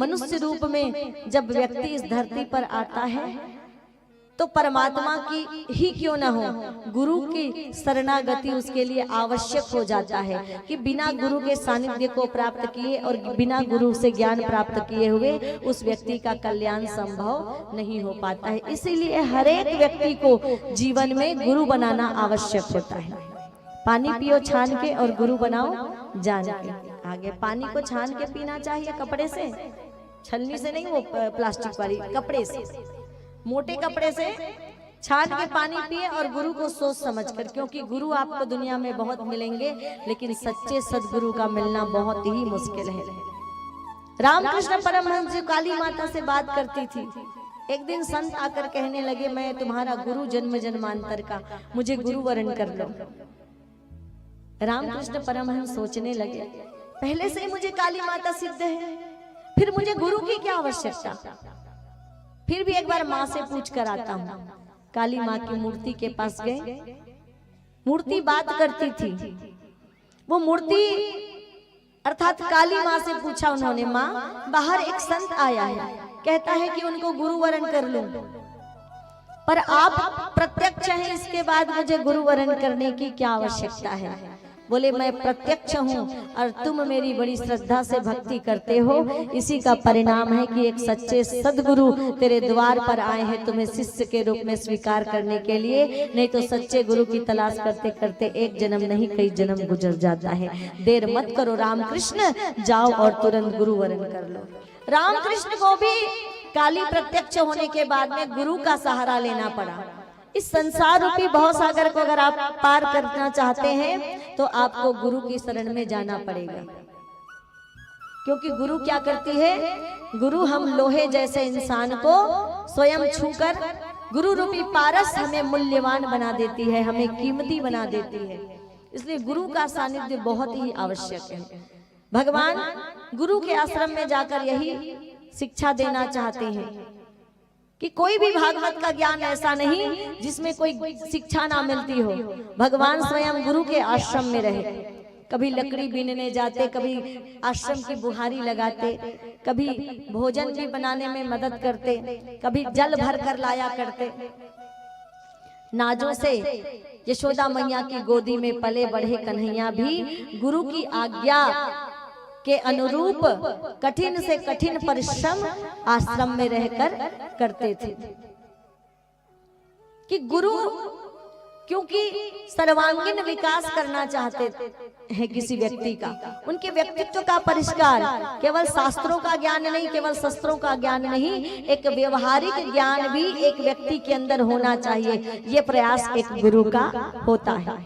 मनुष्य रूप में जब व्यक्ति इस धरती पर आता है तो परमात्मा की ही क्यों न हो, गुरु की शरणागति उसके लिए आवश्यक हो जाता है कि बिना गुरु के सानिध्य को प्राप्त किए और बिना गुरु से ज्ञान प्राप्त किए हुए उस व्यक्ति का कल्याण संभव नहीं हो पाता है। इसीलिए हर एक व्यक्ति को जीवन में गुरु बनाना आवश्यक होता है। पानी पियो छान के और गुरु बनाओ जान के। आगे पानी को छान के पीना चाहिए, कपड़े से, छलनी से नहीं, वो प्लास्टिक वाली, कपड़े से, मोटे कपड़े से छान के पानी पिए और गुरु को सोच समझकर, क्योंकि गुरु आपको दुनिया में बहुत मिलेंगे लेकिन सच्चे सदगुरु का मिलना बहुत ही मुश्किल है। रामकृष्ण परमहंस जी काली माता से बात करती थी। एक दिन संत आकर कहने लगे, मैं तुम्हारा गुरु जन्म जन्मांतर का, मुझे गुरु वरण कर लो। रामकृष्ण परमहंस सोचने लगे, पहले से ही मुझे काली माता सिद्ध है, फिर मुझे गुरु की क्या आवश्यकता। फिर भी एक बार माँ से पूछ कर आता हूँ। काली माँ की मूर्ति के पास गए, मूर्ति बात करती थी। वो मूर्ति अर्थात काली माँ से पूछा उन्होंने, माँ बाहर एक संत आया है, कहता है कि उनको गुरु वरण कर लूं, पर आप प्रत्यक्ष हैं, इसके बाद मुझे गुरु वरण करने की क्या आवश्यकता है। बोले, मैं प्रत्यक्ष हूँ और तुम मेरी बड़ी श्रद्धा से भक्ति करते हो, इसी का परिणाम है कि एक सच्चे सदगुरु तेरे द्वार पर आए हैं तुम्हें शिष्य के रूप में स्वीकार करने के लिए। नहीं तो सच्चे गुरु की तलाश करते करते एक जन्म नहीं कई जन्म गुजर जाता है। देर मत करो रामकृष्ण, जाओ और तुरंत गुरु वरण कर लो। रामकृष्ण को भी काली प्रत्यक्ष होने के बाद में गुरु का सहारा लेना पड़ा। इस संसार रूपी भवसागर को अगर आप पार करना चाहते हैं तो आपको गुरु की शरण में जाना पड़ेगा, क्योंकि गुरु क्या करती है, गुरु हम लोहे जैसे इंसान को स्वयं छूकर, गुरु रूपी पारस हमें मूल्यवान बना देती है, हमें कीमती बना देती है। इसलिए गुरु का सानिध्य बहुत ही आवश्यक है। भगवान गुरु के आश्रम में जाकर यही शिक्षा देना चाहते हैं कि कोई भी भागवत का ज्ञान ऐसा नहीं जिसमें कोई शिक्षा ना मिलती हो। भगवान स्वयं गुरु के आश्रम में रहे, कभी लकड़ी बीनने जाते, कभी आश्रम की बुहारी लगाते, कभी भोजन भी बनाने में मदद करते, कभी जल भर कर लाया करते। नाजों से यशोदा मैया की गोदी में पले बढ़े कन्हैया भी गुरु की आज्ञा के अनुरूप कठिन से कठिन परिश्रम आश्रम में रहकर करते थे। कि गुरु क्योंकि सर्वांगीण विकास करना चाहते हैं किसी व्यक्ति का, उनके व्यक्तित्व का परिष्कार, केवल शास्त्रों का ज्ञान नहीं, केवल शस्त्रों का ज्ञान नहीं, एक व्यवहारिक ज्ञान भी एक व्यक्ति के अंदर होना चाहिए। ये प्रयास एक गुरु का होता है।